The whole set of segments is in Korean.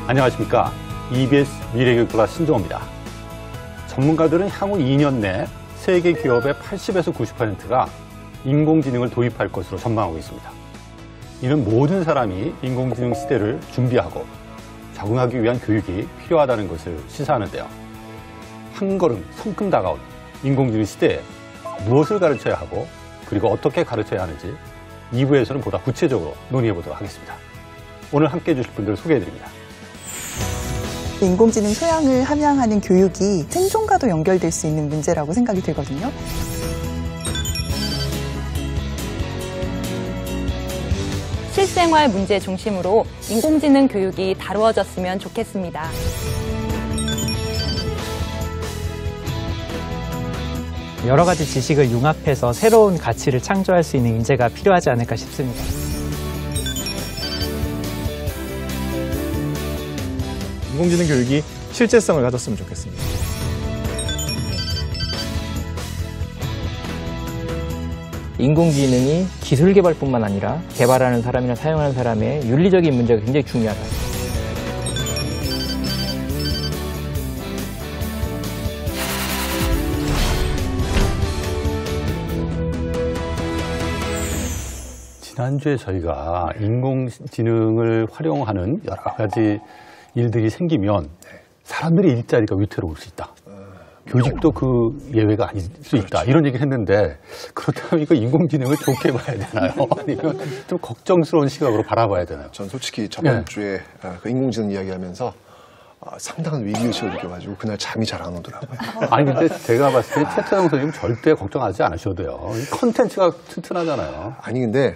안녕하십니까. EBS 미래교육과 신종호입니다. 전문가들은 향후 2년 내 세계 기업의 80에서 90%가 인공지능을 도입할 것으로 전망하고 있습니다. 이는 모든 사람이 인공지능 시대를 준비하고 적응하기 위한 교육이 필요하다는 것을 시사하는데요. 한 걸음 성큼 다가온 인공지능 시대에 무엇을 가르쳐야 하고 그리고 어떻게 가르쳐야 하는지 2부에서는 보다 구체적으로 논의해 보도록 하겠습니다. 오늘 함께해 주실 분들을 소개해드립니다. 인공지능 소양을 함양하는 교육이 생존과도 연결될 수 있는 문제라고 생각이 들거든요. 실생활 문제 중심으로 인공지능 교육이 다루어졌으면 좋겠습니다. 여러 가지 지식을 융합해서 새로운 가치를 창조할 수 있는 인재가 필요하지 않을까 싶습니다. 인공지능 교육이 실제성을 가졌으면 좋겠습니다. 인공지능이 기술 개발뿐만 아니라 개발하는 사람이나 사용하는 사람의 윤리적인 문제가 굉장히 중요하다. 지난주에 저희가 인공지능을 활용하는 여러 가지 일들이 생기면 사람들의 일자리가 위태로울 수 있다. 교직도 그 예외가 아닐 수 있다. 이런 얘기를 했는데 그렇다면 이거 인공지능을 좋게 봐야 되나요? 아니면 좀 걱정스러운 시각으로 바라봐야 되나요? 전 솔직히 저번 주에 그 인공지능 이야기하면서 상당한 위기의식을 느껴가지고 그날 잠이 잘 안 오더라고요. 아니 근데 제가 봤을 때 최태성 선생님 절대 걱정하지 않으셔도 돼요. 컨텐츠가 튼튼하잖아요. 아니 근데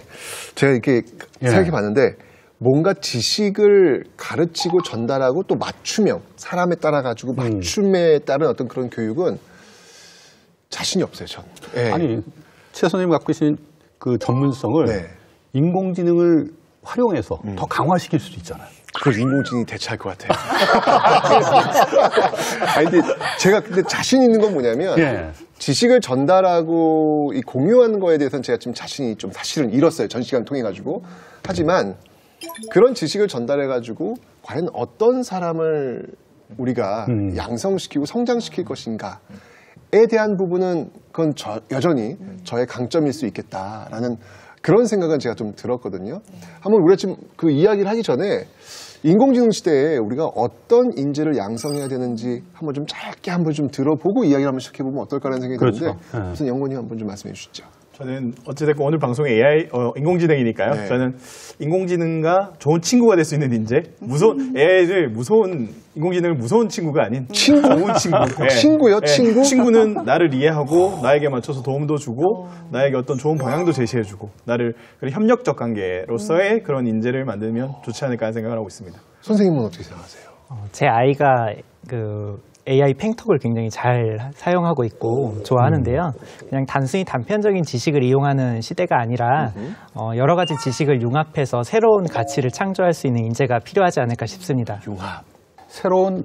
제가 이렇게 생각해봤는데 뭔가 지식을 가르치고 전달하고 또 맞춤형, 사람에 따라 가지고 맞춤에 따른 어떤 그런 교육은 자신이 없어요, 전. 네. 아니, 최 선생님 갖고 계신 그 전문성을 인공지능을 활용해서 더 강화시킬 수도 있잖아요. 그걸 인공지능이 대체할 것 같아요. 아니, 근데 제가 자신 있는 건 뭐냐면 지식을 전달하고 이 공유하는 거에 대해서는 제가 지금 자신이 좀 사실은 잃었어요. 전 시간 통해 가지고. 하지만 그런 지식을 전달해가지고 과연 어떤 사람을 우리가 양성시키고 성장시킬 것인가에 대한 부분은 그건 여전히 저의 강점일 수 있겠다라는 그런 생각은 제가 좀 들었거든요. 한번 우리가 지금 그 이야기를 하기 전에 인공지능 시대에 우리가 어떤 인재를 양성해야 되는지 한번 좀 짧게 한번 좀 들어보고 이야기를 한번 시작해보면 어떨까라는 생각이 드는데 무슨 연구원님 한번 좀 말씀해 주시죠. 저는 어찌됐건 오늘 방송이 인공지능이니까요. 저는 인공지능과 좋은 친구가 될 수 있는 인재, 인공지능을 무서운 친구가 아닌 좋은 친구. 친구요? 친구? 친구는 나를 이해하고 나에게 맞춰서 도움도 주고 나에게 어떤 좋은 방향도 제시해주고 나를 협력적 관계로서의 그런 인재를 만들면 좋지 않을까 하는 생각을 하고 있습니다. 선생님은 어떻게 생각하세요? 제 아이가 AI 팽톡을 굉장히 잘 사용하고 있고 좋아하는데요. 그냥 단순히 단편적인 지식을 이용하는 시대가 아니라 여러 가지 지식을 융합해서 새로운 가치를 창조할 수 있는 인재가 필요하지 않을까 싶습니다. 융합. 새로운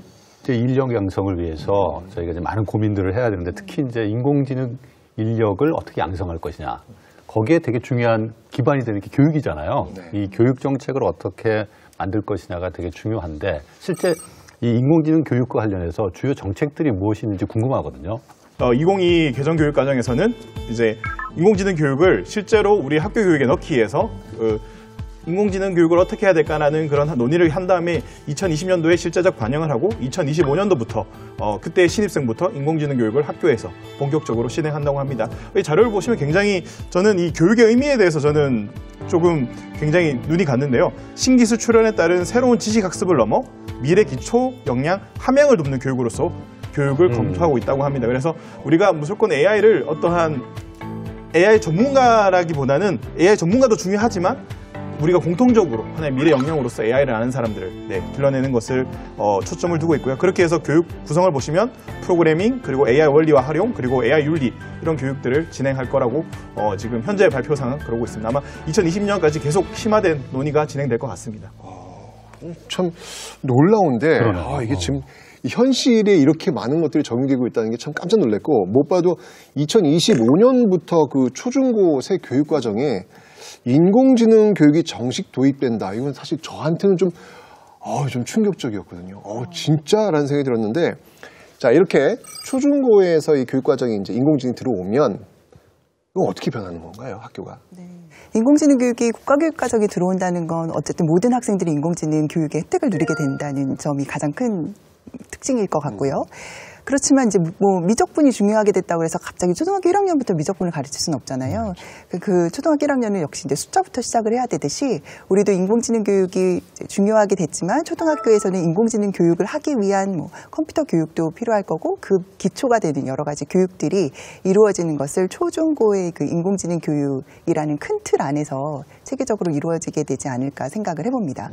인력 양성을 위해서 저희가 이제 많은 고민들을 해야 되는데 특히 이제 인공지능 인력을 어떻게 양성할 것이냐. 거기에 되게 중요한 기반이 되는 게 교육이잖아요. 이 교육 정책을 어떻게 만들 것이냐가 되게 중요한데 실제 이 인공지능 교육과 관련해서 주요 정책들이 무엇인지 궁금하거든요. 2022 개정교육과정에서는 이제 인공지능 교육을 실제로 우리 학교 교육에 넣기 위해서 인공지능 교육을 어떻게 해야 될까라는 그런 논의를 한 다음에 2020년도에 실제적 반영을 하고 2025년도부터 그때 신입생부터 인공지능 교육을 학교에서 본격적으로 진행한다고 합니다. 이 자료를 보시면 굉장히 저는 이 교육의 의미에 대해서 저는 조금 굉장히 눈이 갔는데요. 신기술 출현에 따른 새로운 지식학습을 넘어 미래 기초 역량 함양을 돕는 교육으로서 교육을 검토하고 있다고 합니다. 그래서 우리가 무조건 AI를 어떠한 AI 전문가라기보다는 AI 전문가도 중요하지만 우리가 공통적으로 하나의 미래 역량으로서 AI를 아는 사람들을 길러내는 것을 초점을 두고 있고요. 그렇게 해서 교육 구성을 보시면 프로그래밍, 그리고 AI 원리와 활용, 그리고 AI 윤리 이런 교육들을 진행할 거라고 지금 현재 발표상은 그러고 있습니다. 아마 2020년까지 계속 심화된 논의가 진행될 것 같습니다. 참 놀라운데 이게 지금 현실에 이렇게 많은 것들이 적용되고 있다는 게 참 깜짝 놀랐고 못 봐도 2025년부터 그 초중고 새 교육과정에 인공지능 교육이 정식 도입된다. 이건 사실 저한테는 좀 좀 충격적이었거든요. 진짜라는 생각이 들었는데, 자, 이렇게 초중고에서 이 교육과정이 이제 인공지능이 들어오면, 이거 어떻게 변하는 건가요, 학교가? 인공지능 교육이 국가교육과정에 들어온다는 건 어쨌든 모든 학생들이 인공지능 교육의 혜택을 누리게 된다는 점이 가장 큰 특징일 것 같고요. 그렇지만 이제 뭐 미적분이 중요하게 됐다고 해서 갑자기 초등학교 1학년부터 미적분을 가르칠 수는 없잖아요. 그 초등학교 1학년은 역시 이제 숫자부터 시작을 해야 되듯이 우리도 인공지능 교육이 중요하게 됐지만 초등학교에서는 인공지능 교육을 하기 위한 뭐 컴퓨터 교육도 필요할 거고 그 기초가 되는 여러 가지 교육들이 이루어지는 것을 초중고의 그 인공지능 교육이라는 큰 틀 안에서 체계적으로 이루어지게 되지 않을까 생각을 해봅니다.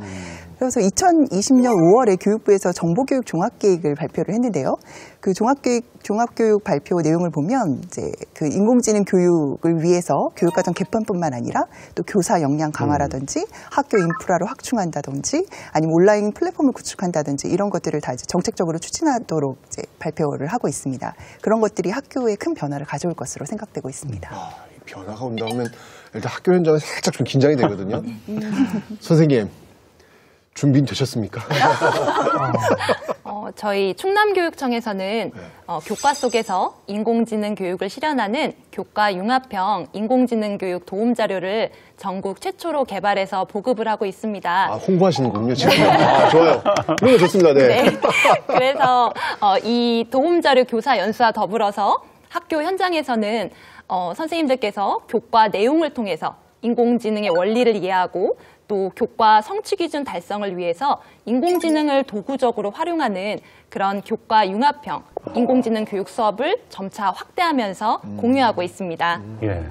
그래서 2020년 5월에 교육부에서 정보교육 종합계획을 발표를 했는데요. 그 종합교육 발표 내용을 보면 이제 그 인공지능 교육을 위해서 교육과정 개편뿐만 아니라 또 교사 역량 강화라든지 학교 인프라를 확충한다든지 아니면 온라인 플랫폼을 구축한다든지 이런 것들을 다 이제 정책적으로 추진하도록 이제 발표를 하고 있습니다. 그런 것들이 학교에 큰 변화를 가져올 것으로 생각되고 있습니다. 이 변화가 온다 하면 일단 학교 현장은 살짝 좀 긴장이 되거든요. 선생님, 준비는 되셨습니까? 저희 충남교육청에서는 교과 속에서 인공지능 교육을 실현하는 교과 융합형 인공지능 교육 도움 자료를 전국 최초로 개발해서 보급을 하고 있습니다. 홍보하시는군요, 지금. 좋아요. 이런 거 좋습니다. 네. 그래서 이 도움 자료 교사 연수와 더불어서 학교 현장에서는 선생님들께서 교과 내용을 통해서 인공지능의 원리를 이해하고 또 교과 성취 기준 달성을 위해서 인공지능을 도구적으로 활용하는 그런 교과 융합형 인공지능 교육 수업을 점차 확대하면서 공유하고 있습니다. 예.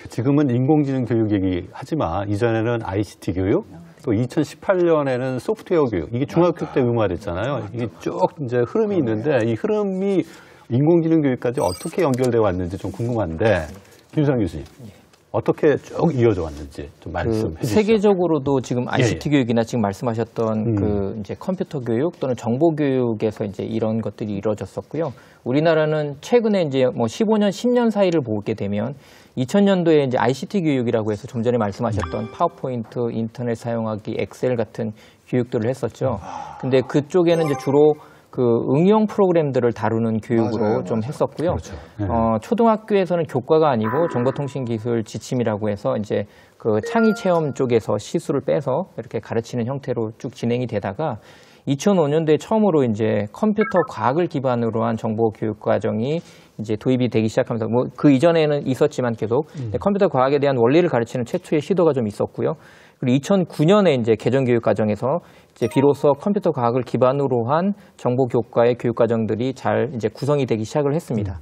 지금은 인공지능 교육 얘기하지만 이전에는 ICT 교육, 또 2018년에는 소프트웨어 교육, 이게 중학교 때 의무화됐잖아요. 이게 쭉 이제 흐름이 있는데 이 흐름이 인공지능 교육까지 어떻게 연결되어 왔는지 좀 궁금한데 김수환 교수님. 어떻게 쭉 이어져 왔는지 좀 말씀해 주시죠. 세계적으로도 지금 ICT 교육이나 지금 말씀하셨던 그 이제 컴퓨터 교육 또는 정보 교육에서 이제 이런 것들이 이루어졌었고요. 우리나라는 최근에 이제 뭐 15년, 10년 사이를 보게 되면 2000년도에 이제 ICT 교육이라고 해서 좀 전에 말씀하셨던 파워포인트, 인터넷 사용하기, 엑셀 같은 교육들을 했었죠. 근데 그쪽에는 이제 주로 그 응용 프로그램들을 다루는 교육으로 좀 했었고요. 그렇죠. 초등학교에서는 교과가 아니고 정보통신기술 지침이라고 해서 이제 그 창의 체험 쪽에서 시수를 빼서 이렇게 가르치는 형태로 쭉 진행이 되다가 2005년도에 처음으로 이제 컴퓨터 과학을 기반으로 한 정보 교육 과정이 이제 도입이 되기 시작하면서 뭐 그 이전에는 있었지만 계속 컴퓨터 과학에 대한 원리를 가르치는 최초의 시도가 좀 있었고요. 그리고 2009년에 이제 개정교육 과정에서 이제 비로소 컴퓨터 과학을 기반으로 한 정보 교과의 교육 과정들이 잘 이제 구성이 되기 시작을 했습니다.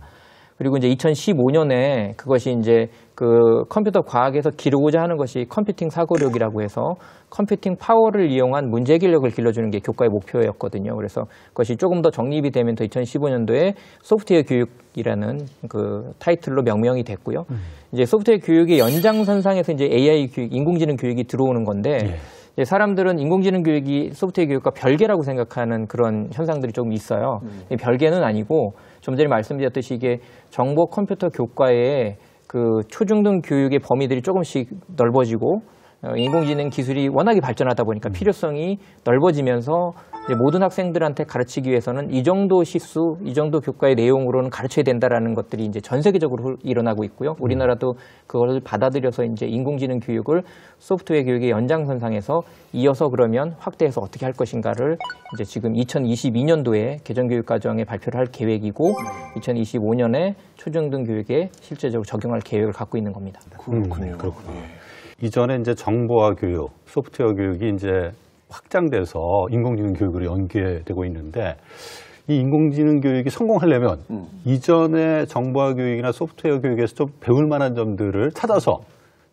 그리고 이제 2015년에 그것이 이제 그 컴퓨터 과학에서 기르고자 하는 것이 컴퓨팅 사고력이라고 해서 컴퓨팅 파워를 이용한 문제 해결력을 길러주는 게 교과의 목표였거든요. 그래서 그것이 조금 더 정립이 되면서 2015년도에 소프트웨어 교육이라는 그 타이틀로 명명이 됐고요. 이제 소프트웨어 교육의 연장선상에서 이제 AI 교육, 인공지능 교육이 들어오는 건데 이제 사람들은 인공지능 교육이 소프트웨어 교육과 별개라고 생각하는 그런 현상들이 조금 있어요. 별개는 아니고 좀 전에 말씀드렸듯이 이게 정보 컴퓨터 교과의 그 초중등 교육의 범위들이 조금씩 넓어지고 인공지능 기술이 워낙에 발전하다 보니까 필요성이 넓어지면서 이제 모든 학생들한테 가르치기 위해서는 이 정도 시수, 이 정도 교과의 내용으로는 가르쳐야 된다라는 것들이 이제 전 세계적으로 일어나고 있고요. 우리나라도 그걸 받아들여서 이제 인공지능 교육을 소프트웨어 교육의 연장선상에서 이어서 그러면 확대해서 어떻게 할 것인가를 이제 지금 2022년도에 개정교육 과정에 발표를 할 계획이고 2025년에 초중등 교육에 실제적으로 적용할 계획을 갖고 있는 겁니다. 그렇군요. 이전에 이제 정보화 교육, 소프트웨어 교육이 이제 확장돼서 인공지능 교육으로 연계되고 있는데 이 인공지능 교육이 성공하려면 이전의 정보화 교육이나 소프트웨어 교육에서 좀 배울 만한 점들을 찾아서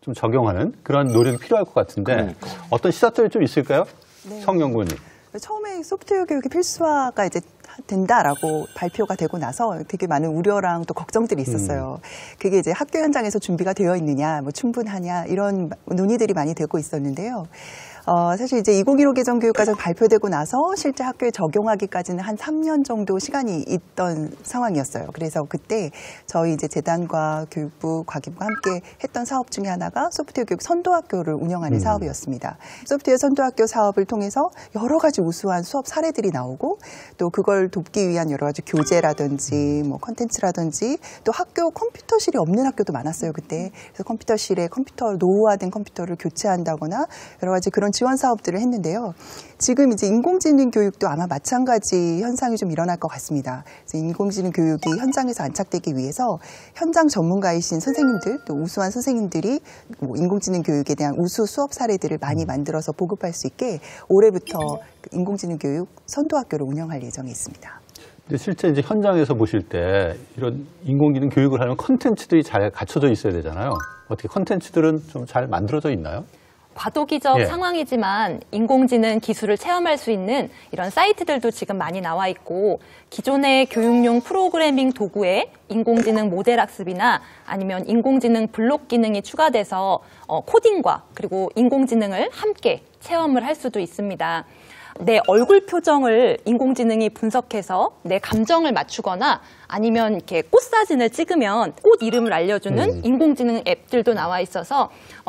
좀 적용하는 그런 노력이 필요할 것 같은데 어떤 시사점이 좀 있을까요? 네. 성연구원님. 처음에 소프트웨어 교육의 필수화가 이제 된다라고 발표가 되고 나서 되게 많은 우려랑 또 걱정들이 있었어요. 그게 이제 학교 현장에서 준비가 되어 있느냐, 뭐 충분하냐 이런 논의들이 많이 되고 있었는데요. 사실 이제 2015 개정 교육과정 발표되고 나서 실제 학교에 적용하기까지는 한 3년 정도 시간이 있던 상황이었어요. 그래서 그때 저희 이제 재단과 교육부, 과기부가 함께 했던 사업 중에 하나가 소프트웨어 교육 선도학교를 운영하는 사업이었습니다. 소프트웨어 선도학교 사업을 통해서 여러 가지 우수한 수업 사례들이 나오고 또 그걸 돕기 위한 여러 가지 교재라든지 뭐 컨텐츠라든지 또 학교 컴퓨터실이 없는 학교도 많았어요, 그때. 그래서 컴퓨터실에 노후화된 컴퓨터를 교체한다거나 여러 가지 그런 지원 사업들을 했는데요. 지금 이제 인공지능 교육도 아마 마찬가지 현상이 좀 일어날 것 같습니다. 그래서 인공지능 교육이 현장에서 안착되기 위해서 현장 전문가이신 선생님들 또 우수한 선생님들이 뭐 인공지능 교육에 대한 우수 수업 사례들을 많이 만들어서 보급할 수 있게 올해부터 인공지능 교육 선도학교를 운영할 예정에 있습니다. 근데 실제 이제 현장에서 보실 때 이런 인공지능 교육을 하려면 컨텐츠들이 잘 갖춰져 있어야 되잖아요. 어떻게 컨텐츠들은 좀 잘 만들어져 있나요? 과도기적 상황이지만 인공지능 기술을 체험할 수 있는 이런 사이트들도 지금 많이 나와 있고 기존의 교육용 프로그래밍 도구에 인공지능 모델 학습이나 아니면 인공지능 블록 기능이 추가돼서 코딩과 그리고 인공지능을 함께 체험을 할 수도 있습니다. 내 얼굴 표정을 인공지능이 분석해서 내 감정을 맞추거나 아니면 이렇게 꽃 사진을 찍으면 꽃 이름을 알려주는 인공지능 앱들도 나와 있어서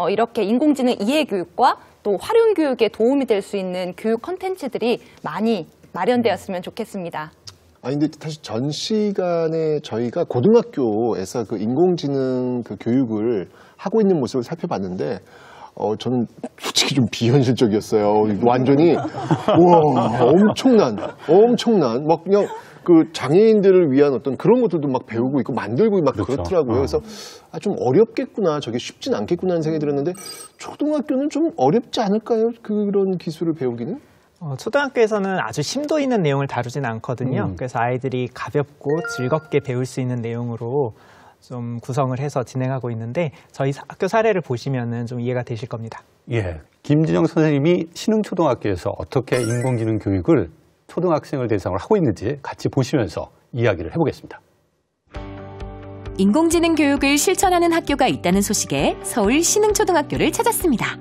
이렇게 인공지능 이해 교육과 또 활용 교육에 도움이 될 수 있는 교육 콘텐츠들이 많이 마련되었으면 좋겠습니다. 아니 근데 사실 전 시간에 저희가 고등학교에서 그 인공지능 그 교육을 하고 있는 모습을 살펴봤는데 저는 솔직히 좀 비현실적이었어요. 완전히 우와 엄청난 막 그냥 그 장애인들을 위한 어떤 그런 것들도 막 배우고 있고 만들고 막 그렇죠. 그렇더라고요. 그래서 좀 어렵겠구나, 저게 쉽진 않겠구나 하는 생각이 들었는데 초등학교는 좀 어렵지 않을까요? 그런 기술을 배우기는? 초등학교에서는 아주 심도 있는 내용을 다루진 않거든요. 그래서 아이들이 가볍고 즐겁게 배울 수 있는 내용으로 좀 구성을 해서 진행하고 있는데 저희 학교 사례를 보시면은 좀 이해가 되실 겁니다. 예, 김진영 선생님이 신흥초등학교에서 어떻게 인공지능 교육을 초등학생을 대상으로 하고 있는지 같이 보시면서 이야기를 해보겠습니다. 인공지능 교육을 실천하는 학교가 있다는 소식에 서울 신흥초등학교를 찾았습니다.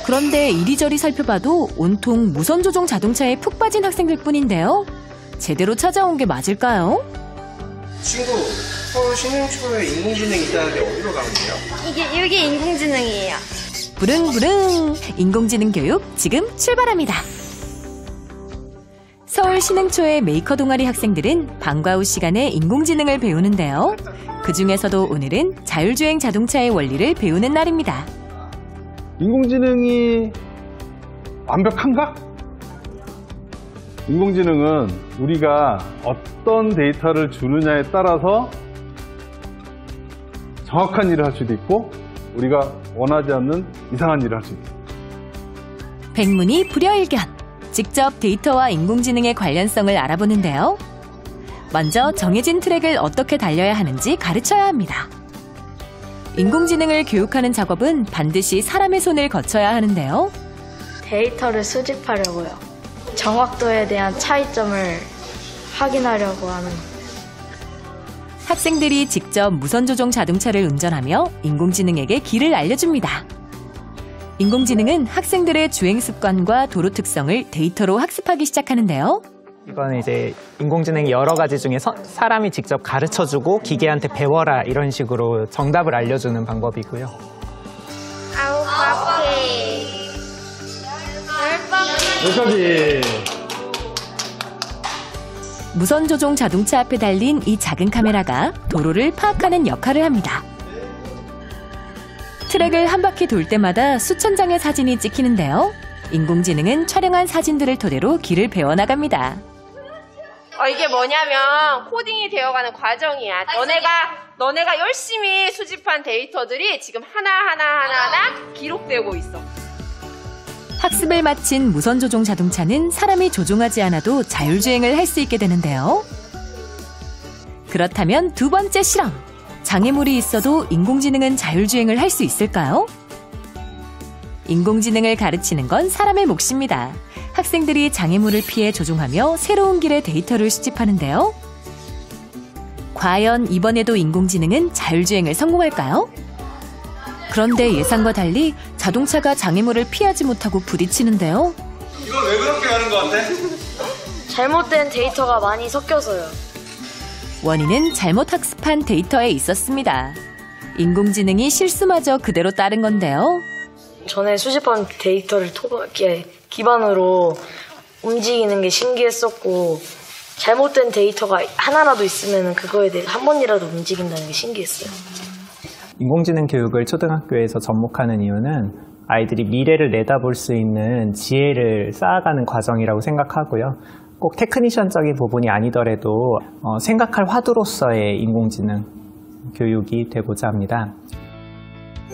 그런데 이리저리 살펴봐도 온통 무선조종 자동차에 푹 빠진 학생들 뿐인데요. 제대로 찾아온 게 맞을까요? 친구, 서울 신흥초에 인공지능 있다는데 어디로 가면 돼요? 이게 인공지능이에요. 부릉부릉 인공지능 교육 지금 출발합니다. 서울 신흥초의 메이커 동아리 학생들은 방과 후 시간에 인공지능을 배우는데요. 그중에서도 오늘은 자율주행 자동차의 원리를 배우는 날입니다. 인공지능이 완벽한가? 인공지능은 우리가 어떤 데이터를 주느냐에 따라서 정확한 일을 할 수도 있고 우리가 원하지 않는 이상한 일을 할 수도 있습니다. 백문이 불여일견. 직접 데이터와 인공지능의 관련성을 알아보는데요. 먼저 정해진 트랙을 어떻게 달려야 하는지 가르쳐야 합니다. 인공지능을 교육하는 작업은 반드시 사람의 손을 거쳐야 하는데요. 데이터를 수집하려고요. 정확도에 대한 차이점을 확인하려고 하는. 학생들이 직접 무선조종 자동차를 운전하며 인공지능에게 길을 알려줍니다. 인공지능은 학생들의 주행 습관과 도로 특성을 데이터로 학습하기 시작하는데요. 이거는 이제 인공지능이 여러 가지 중에 사람이 직접 가르쳐주고 기계한테 배워라 이런 식으로 정답을 알려주는 방법이고요. 9바퀴 10바퀴 무선조종 자동차 앞에 달린 이 작은 카메라가 도로를 파악하는 역할을 합니다. 트랙을 한 바퀴 돌 때마다 수천 장의 사진이 찍히는데요. 인공지능은 촬영한 사진들을 토대로 길을 배워나갑니다. 이게 뭐냐면 코딩이 되어가는 과정이야. 너네가 열심히 수집한 데이터들이 지금 하나하나 기록되고 있어. 학습을 마친 무선조종 자동차는 사람이 조종하지 않아도 자율주행을 할 수 있게 되는데요. 그렇다면 두 번째 실험. 장애물이 있어도 인공지능은 자율주행을 할 수 있을까요? 인공지능을 가르치는 건 사람의 몫입니다. 학생들이 장애물을 피해 조종하며 새로운 길의 데이터를 수집하는데요. 과연 이번에도 인공지능은 자율주행을 성공할까요? 그런데 예상과 달리 자동차가 장애물을 피하지 못하고 부딪히는데요. 이건 왜 그렇게 하는 것 같아? 잘못된 데이터가 많이 섞여서요. 원인은 잘못 학습한 데이터에 있었습니다. 인공지능이 실수마저 그대로 따른 건데요. 전에 수집한 데이터를 기반으로 움직이는 게 신기했었고, 잘못된 데이터가 하나라도 있으면 그거에 대해 한 번이라도 움직인다는 게 신기했어요. 인공지능 교육을 초등학교에서 접목하는 이유는 아이들이 미래를 내다볼 수 있는 지혜를 쌓아가는 과정이라고 생각하고요. 꼭 테크니션적인 부분이 아니더라도 생각할 화두로서의 인공지능 교육이 되고자 합니다.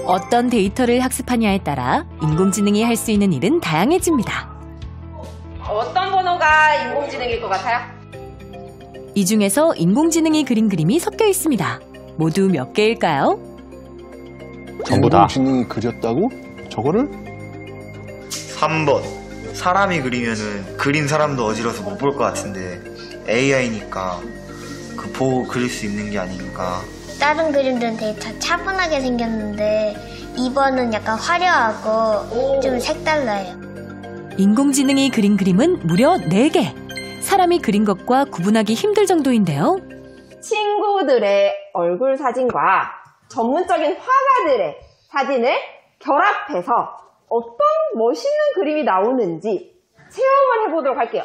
어떤 데이터를 학습하냐에 따라 인공지능이 할 수 있는 일은 다양해집니다. 어떤 번호가 인공지능일 것 같아요? 이 중에서 인공지능이 그린 그림이 섞여 있습니다. 모두 몇 개일까요? 전부 다. 인공지능이 그렸다고? 저거를? 3번. 사람이 그리면은 그린 사람도 어지러워서 못 볼 것 같은데 AI니까 보고 그릴 수 있는 게 아닐까. 다른 그림들은 되게 다 차분하게 생겼는데 2번은 약간 화려하고 좀 색달라요. 인공지능이 그린 그림은 무려 4개. 사람이 그린 것과 구분하기 힘들 정도인데요. 친구들의 얼굴 사진과 전문적인 화가들의 사진을 결합해서 어떤 멋있는 그림이 나오는지 체험을 해보도록 할게요.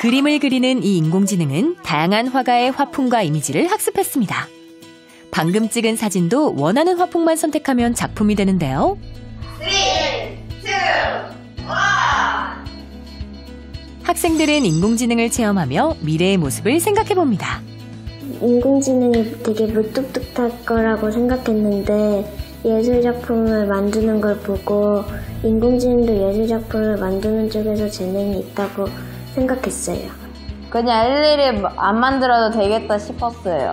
그림을 그리는 이 인공지능은 다양한 화가의 화풍과 이미지를 학습했습니다. 방금 찍은 사진도 원하는 화풍만 선택하면 작품이 되는데요. 3, 2, 1. 학생들은 인공지능을 체험하며 미래의 모습을 생각해봅니다. 인공지능이 되게 무뚝뚝할 거라고 생각했는데 예술작품을 만드는 걸 보고 인공지능도 예술작품을 만드는 쪽에서 재능이 있다고 생각했어요. 그냥 일일이 안 만들어도 되겠다 싶었어요.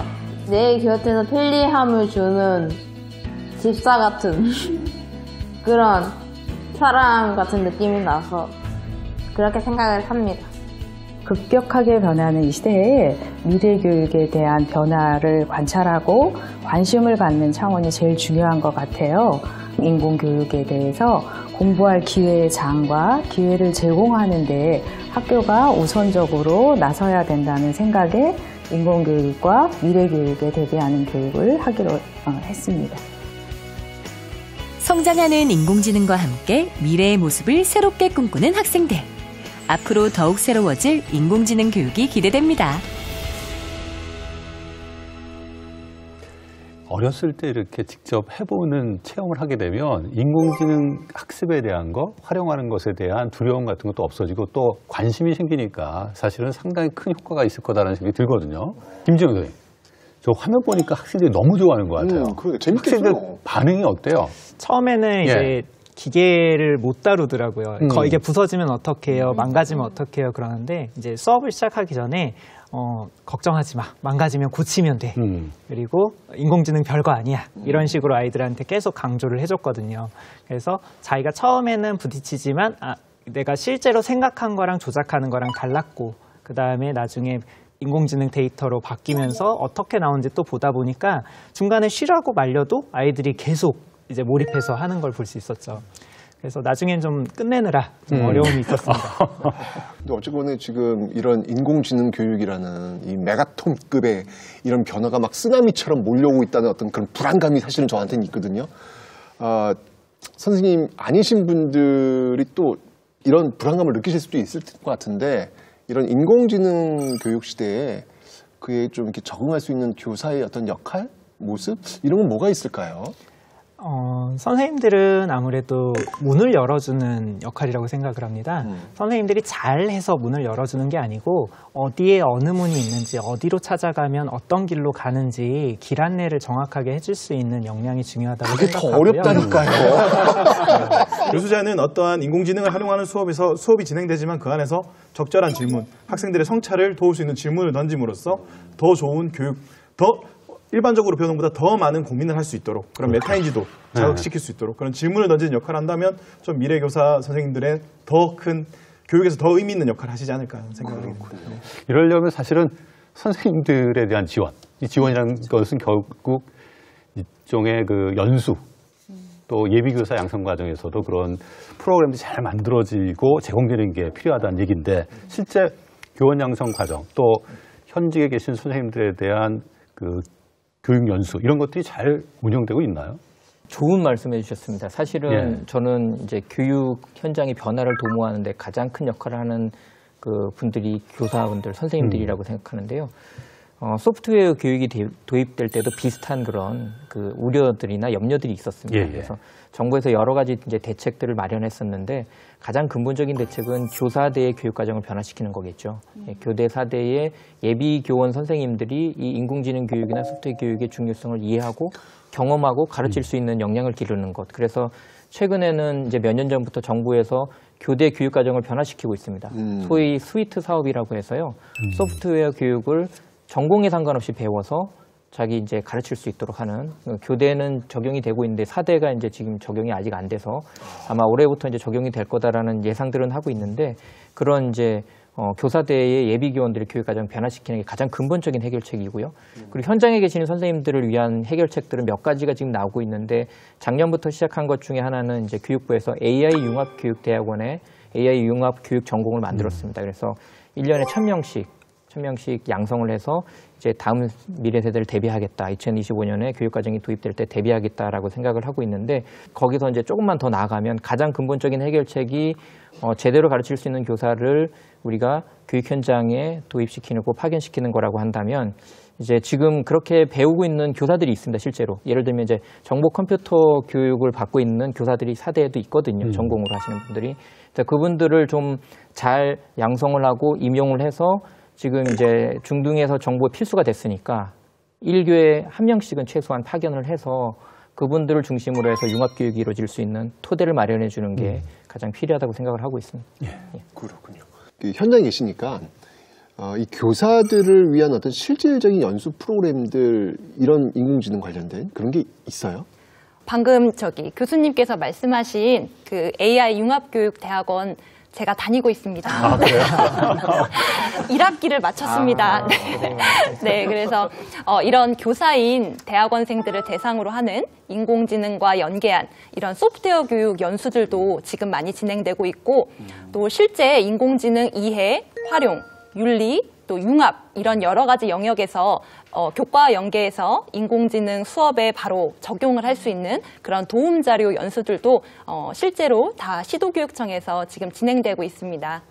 내 곁에서 편리함을 주는 집사 같은 그런 사람 같은 느낌이 나서 그렇게 생각을 합니다. 급격하게 변하는 이 시대에 미래 교육에 대한 변화를 관찰하고 관심을 갖는 차원이 제일 중요한 것 같아요. 인공교육에 대해서 공부할 기회의 장과 기회를 제공하는 데 학교가 우선적으로 나서야 된다는 생각에 인공교육과 미래교육에 대비하는 교육을 하기로 했습니다. 성장하는 인공지능과 함께 미래의 모습을 새롭게 꿈꾸는 학생들. 앞으로 더욱 새로워질 인공지능 교육이 기대됩니다. 어렸을 때 이렇게 직접 해보는 체험을 하게 되면 인공지능 학습에 대한 거, 활용하는 것에 대한 두려움 같은 것도 없어지고 또 관심이 생기니까 사실은 상당히 큰 효과가 있을 거다라는 생각이 들거든요. 김지영 선생님, 저 화면 보니까 학생들이 너무 좋아하는 것 같아요. 재밌겠어요. 학생들 반응이 어때요? 처음에는 이제 기계를 못 다루더라고요. 이게 부서지면 어떡해요, 망가지면 어떡해요 그러는데 이제 수업을 시작하기 전에 걱정하지 마, 망가지면 고치면 돼. 그리고 인공지능 별거 아니야. 이런 식으로 아이들한테 계속 강조를 해줬거든요. 그래서 자기가 처음에는 부딪히지만 내가 실제로 생각한 거랑 조작하는 거랑 달랐고 그 다음에 나중에 인공지능 데이터로 바뀌면서 어떻게 나오는지 또 보다 보니까 중간에 쉬라고 말려도 아이들이 계속 이제 몰입해서 하는 걸 볼 수 있었죠. 그래서 나중엔 좀 끝내느라 좀 어려움이 있었습니다. 근데 어쨌거나 지금 이런 인공지능 교육이라는 이 메가톤급의 이런 변화가 막 쓰나미처럼 몰려오고 있다는 어떤 그런 불안감이 사실은 저한테는 있거든요. 선생님 아니신 분들이 또 이런 불안감을 느끼실 수도 있을 것 같은데 이런 인공지능 교육 시대에 그에 좀 이렇게 적응할 수 있는 교사의 어떤 역할, 모습 이런 건 뭐가 있을까요? 선생님들은 아무래도 문을 열어주는 역할이라고 생각을 합니다. 선생님들이 잘해서 문을 열어주는 게 아니고 어디에 어느 문이 있는지 어디로 찾아가면 어떤 길로 가는지 길 안내를 정확하게 해줄 수 있는 역량이 중요하다고 생각하고요. 그게 더 어렵다니까요. 교수자는 어떠한 인공지능을 활용하는 수업에서 수업이 진행되지만 그 안에서 적절한 질문, 학생들의 성찰을 도울 수 있는 질문을 던짐으로써 더 좋은 교육, 더 일반적으로 배우는 것보다 더 많은 고민을 할 수 있도록 그런 메타인지도 자극시킬 수 있도록 그런 질문을 던지는 역할을 한다면 좀 미래교사 선생님들의 더 큰 교육에서 더 의미 있는 역할을 하시지 않을까 생각을 합니다. 이러려면 사실은 선생님들에 대한 지원, 이 지원이라는 것은 결국 일종의 그 연수, 또 예비교사 양성 과정에서도 그런 프로그램들이 잘 만들어지고 제공되는 게 필요하다는 얘기인데 실제 교원 양성 과정 또 현직에 계신 선생님들에 대한 그 교육 연수 이런 것들이 잘 운영되고 있나요? 좋은 말씀해 주셨습니다. 사실은 예. 저는 이제 교육 현장의 변화를 도모하는 데 가장 큰 역할을 하는 그 분들이 교사분들, 선생님들이라고 생각하는데요. 소프트웨어 교육이 도입될 때도 비슷한 그런 그 우려들이나 염려들이 있었습니다. 예, 예. 그래서 정부에서 여러 가지 이제 대책들을 마련했었는데 가장 근본적인 대책은 교사대의 교육 과정을 변화시키는 거겠죠. 예, 교대 사대의 예비 교원 선생님들이 이 인공지능 교육이나 소프트웨어 교육의 중요성을 이해하고 경험하고 가르칠 수 있는 역량을 기르는 것. 그래서 최근에는 이제 몇 년 전부터 정부에서 교대 교육 과정을 변화시키고 있습니다. 소위 스위트 사업이라고 해서요. 소프트웨어 교육을 전공에 상관없이 배워서 자기 이제 가르칠 수 있도록 하는 교대는 적용이 되고 있는데 사대가 이제 지금 적용이 아직 안 돼서 아마 올해부터 이제 적용이 될 거다라는 예상들은 하고 있는데 그런 이제 교사대의 예비 교원들의 교육 과정 변화시키는 게 가장 근본적인 해결책이고요. 그리고 현장에 계시는 선생님들을 위한 해결책들은 몇 가지가 지금 나오고 있는데 작년부터 시작한 것 중에 하나는 이제 교육부에서 AI 융합 교육 대학원에 AI 융합 교육 전공을 만들었습니다. 그래서 1년에 1000명씩 양성을 해서 이제 다음 미래 세대를 대비하겠다. 2025년에 교육 과정이 도입될 때 대비하겠다라고 생각을 하고 있는데 거기서 이제 조금만 더 나아가면 가장 근본적인 해결책이 제대로 가르칠 수 있는 교사를 우리가 교육 현장에 도입시키고 파견시키는 거라고 한다면 이제 지금 그렇게 배우고 있는 교사들이 있습니다. 실제로 예를 들면 이제 정보 컴퓨터 교육을 받고 있는 교사들이 사대에도 있거든요. 전공으로 하시는 분들이 그분들을 좀 잘 양성을 하고 임용을 해서 지금 이제 중등에서 정보 필수가 됐으니까 1교에 1명씩은 최소한 파견을 해서 그분들을 중심으로 해서 융합교육이 이루어질 수 있는 토대를 마련해 주는 게 가장 필요하다고 생각을 하고 있습니다. 예. 그렇군요. 현장에 계시니까 이 교사들을 위한 어떤 실질적인 연수 프로그램들 이런 인공지능 관련된 그런 게 있어요? 방금 교수님께서 말씀하신 그 AI 융합교육대학원 제가 다니고 있습니다. 아, 그래요? 1학기를 마쳤습니다. 네, 그래서 이런 교사인 대학원생들을 대상으로 하는 인공지능과 연계한 이런 소프트웨어 교육 연수들도 지금 많이 진행되고 있고 또 실제 인공지능 이해, 활용, 윤리, 또 융합 이런 여러 가지 영역에서 교과와 연계해서 인공지능 수업에 바로 적용을 할 수 있는 그런 도움자료 연수들도 실제로 다 시도교육청에서 지금 진행되고 있습니다.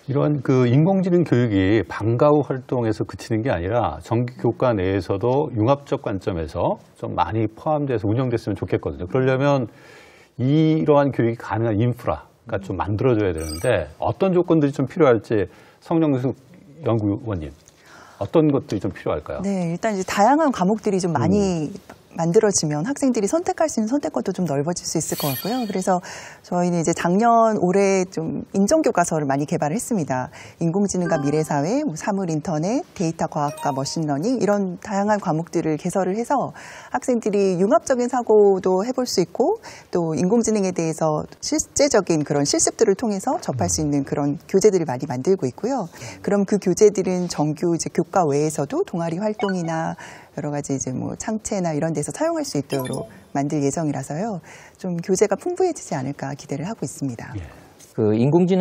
이런 그 인공지능 교육이 방과 후 활동에서 그치는 게 아니라 정규 교과 내에서도 융합적 관점에서 좀 많이 포함돼서 운영됐으면 좋겠거든요. 그러려면 이러한 교육이 가능한 인프라가 좀 만들어져야 되는데 어떤 조건들이 좀 필요할지 성령숙 연구원님 어떤 것들이 좀 필요할까요? 네, 일단 이제 다양한 과목들이 좀 많이 만들어지면 학생들이 선택할 수 있는 선택권도 좀 넓어질 수 있을 것 같고요. 그래서 저희는 이제 작년 올해 좀 인정교과서를 많이 개발했습니다. 인공지능과 미래사회, 사물 인터넷, 데이터 과학과 머신러닝 이런 다양한 과목들을 개설을 해서 학생들이 융합적인 사고도 해볼 수 있고 또 인공지능에 대해서 실제적인 그런 실습들을 통해서 접할 수 있는 그런 교재들을 많이 만들고 있고요. 그럼 그 교재들은 정규 이제 교과 외에서도 동아리 활동이나 여러 가지 이제 뭐 창체나 이런 데서 사용할 수 있도록 만들 예정이라서요. 좀 교재가 풍부해지지 않을까 기대를 하고 있습니다. 그 인공지능